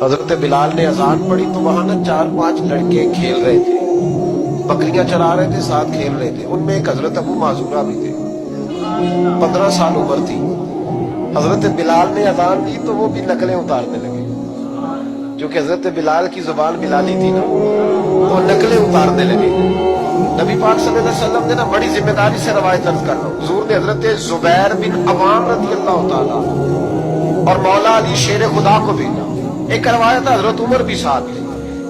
حضرت بلال نے اذان پڑھی تو وہاں نا 4-5 لڑکے کھیل رہے تھے، بکریاں چرا رہے تھے، ساتھ کھیل رہے تھے۔ ان میں ایک حضرت ابو معذورہ بھی تھے، 15 سال عمر تھی۔ حضرت بلال نے اذان دی تو وہ بھی نقلیں اتارنے لگے، کیونکہ حضرت بلال کی زبان بلالی تھی نا، وہ نقلیں اتارنے لگے۔ نبی پاک صلی اللہ علیہ وسلم نے نا بڑی ذمہ داری سے روایت درج کرنا، حضور نے حضرت زبیر بن عوام رضی اللہ تعالیٰ اور مولا علی شیر خدا کو بھیجا۔ ایک روایت حضرت عمر بھی ساتھ تھے،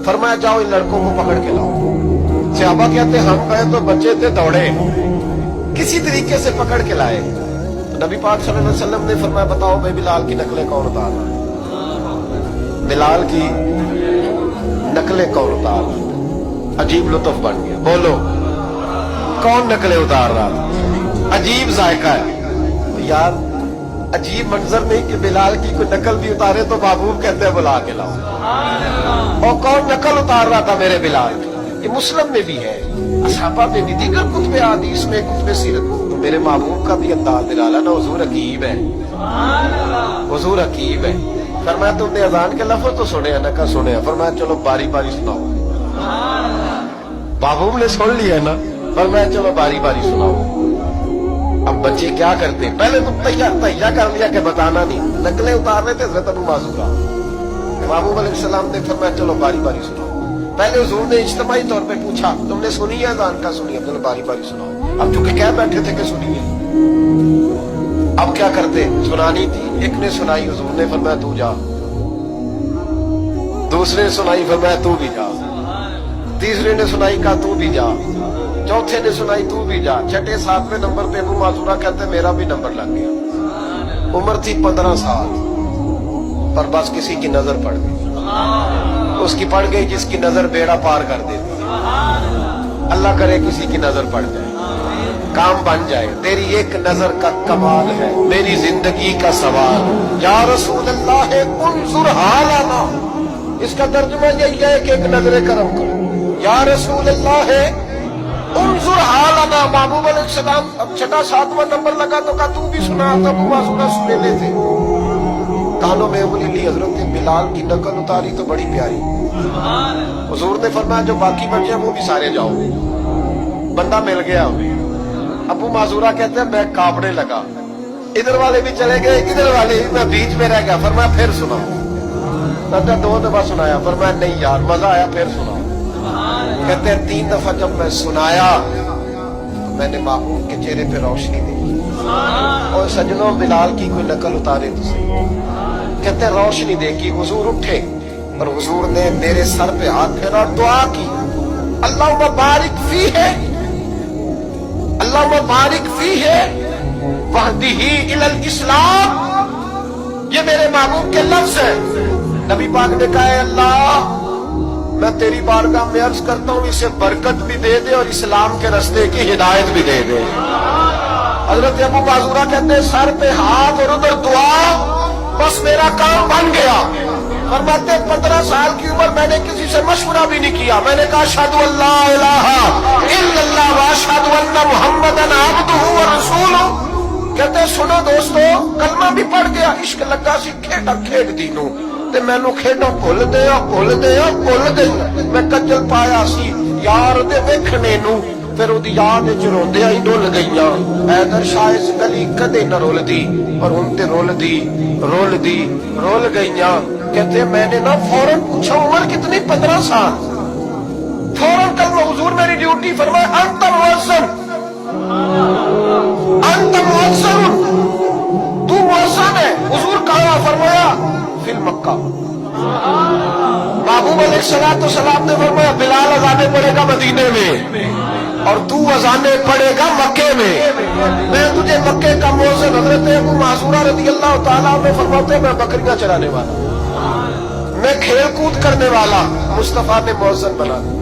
فرمایا جاؤ ان لڑکوں کو پکڑ کے لاؤ۔ صحابہ کہتے ہم گئے تو بچے تھے، دوڑے، کسی طریقے سے پکڑ کے لائے۔ نبی پاک صلی اللہ علیہ وسلم نے فرمایا بتاؤ بھائی بلال کی نقلیں کون اتار رہا ہے؟ بلال کی نقلیں کون اتار رہا ہے؟ عجیب لطف بن گیا، بولو کون نقلیں اتار رہا ہے؟ عجیب ذائقہ ہے یار، عجیب منظر نہیں کہ بلال کی کوئی نقل بھی اتارے تو محبوب کہتے ہیں بلا کے لاؤ۔ اور کون نقل اتار رہا تھا میرے بلال کی؟ یہ مسلم میں بھی ہے، اصحابہ میں بھی، دیگر کتب حدیث میں، کتب سیرت۔ میرے محبوب کا بھی انداز نرالا نا، حضور حکیم ہے، حضور حکیم ہے۔ فرمایا تم نے اذان کے لفظ تو سنے ہیں نا؟ کہا سنے ہیں۔ فرمایا چلو باری باری سناؤ۔ محبوب نے سن لیا نا، فرمایا چلو باری باری سناؤ۔ اب بچے کیا کرتے ہیں، پہلے تم تیار کر لیا کہ بتانا نہیں، نقلیں اتار رہے تھے حضرت ابو معذورہ۔ محبوب علیہ السلام نے فرمایا چلو باری باری سناؤ۔ پہلے حضور نے اجتماعی طور پہ پوچھا تم نے سنی ہے اذان؟ کا سنی ہے، چلو باری باری سناؤ۔ اب چونکہ کہہ بیٹھے تھے کہ سنیے، اب کیا کرتے، سنانی تھی۔ ایک نے سنائی، حضور نے فرمایا تو جا، دوسرے نے سنائی، فرمایا تو بھی جا، تیسرے نے سنائی، کہا تو بھی جا، چوتھے نے سنائی، تو بھی جا، چھٹے 7ویں نمبر پہ ابو معذورہ کہتے میرا بھی نمبر لگ گیا۔ عمر تھی 15 سال، پر بس کسی کی نظر پڑ گئی، اس کی پڑ گئی جس کی نظر بیڑا پار کر دیتی۔ اللہ کرے کسی کی نظر پڑ جائے، کام بن جائے۔ تیری ایک نظر کا کمال ہے، میری زندگی کا سوال۔ یا رسول اللہ انظر حالنا، اس کا ترجمہ یہی ہے کہ ایک نظر کرم کرو۔ یا رسول اللہ انظر حالنا۔ محبوب علیہ السلام اب چھٹا 7واں نمبر لگا تو کہا تو بھی سنا، تو ابو معذورہ سنے لیتے۔ کانوں میں انگلی لی، حضرت بلال کی نقل اتاری تو بڑی پیاری۔ حضور نے فرمایا جو باقی بچے ہیں وہ بھی سارے جاؤ، بندہ مل گیا ہمیں۔ ابو معذورہ کہتے ہیں میں کانپنے لگا، ادھر والے بھی چلے گئے، ادھر والے بھی، میں بیچ میں رہ گیا۔ فرمایا پھر سنا، کہتے 2 دفعہ سنایا۔ فرمایا نہیں یار مزہ آیا، پھر سنا۔ کہتے ہیں 3 دفعہ جب میں سنایا تو میں نے محبوب کے چہرے پہ روشنی دیکھی۔ اور سجنوں بلال کی کوئی نقل اتارے تو صحیح۔ کہتے ہیں روشنی دیکھی، حضور اٹھے اور حضور نے میرے سر پہ ہاتھ پھیرا اور دعا کی، اللہم بارک فیہ، اللہم بارک فیہ وہدہ الی الاسلام۔ یہ میرے محبوب کے لفظ ہیں۔ نبی پاک نے کہا ہے اللہ میں تیری بارگاہ میں عرض کرتا ہوں اسے برکت بھی دے دے اور اسلام کے راستے کی ہدایت بھی دے دے۔ حضرت ابو معذورہ کہتے ہیں سر پہ ہاتھ اور ادھر دعا، بس میرا کام بن گیا۔ فرماتے 15 سال کی عمر میں نے کسی سے مشورہ بھی نہیں کیا، میں نے کہا اشہد ان لا الہ الا اللہ واشہد ان محمدن عبدہ ورسولہ۔ کہتے سنو دوستو، کلمہ بھی پڑھ گیا، عشق لگا سی کھیڈا کھیڈ دی نو، تے مینوں کھیڈاں بھول دیا بھول دیا بھول گئی۔ میں کجل پایا سی یار دے ویکھنے نو، پھر وہ یاد وچ روندیاں ہی ڈول گئیاں۔ ایدر شاید گلی کدے نہ رول دی، اور ہن تے رول دی رول گئیاں۔ کہتے میں نے نا فوراً پوچھا عمر کتنی؟ 15 سال۔ فوراً کلمہ حضور میری ڈیوٹی، فرمایا انت مؤذن، انت مؤذن، تو مؤذن ہے۔ حضور کہا؟ فرمایا فی مکہ۔ محبوب علیہ السلام نے فرمایا بلال اذانیں پڑھے گا مدینے میں اور تو اذانیں پڑھے گا مکے میں، میں تجھے مکے کا مؤذن۔ حضرت ابو معذورہ رضی اللہ تعالیٰ عنہ فرماتے ہیں میں بکریاں چرانے والا، میں کھیل کود کرنے والا، مصطفیٰ نے مؤذن بنا دیا۔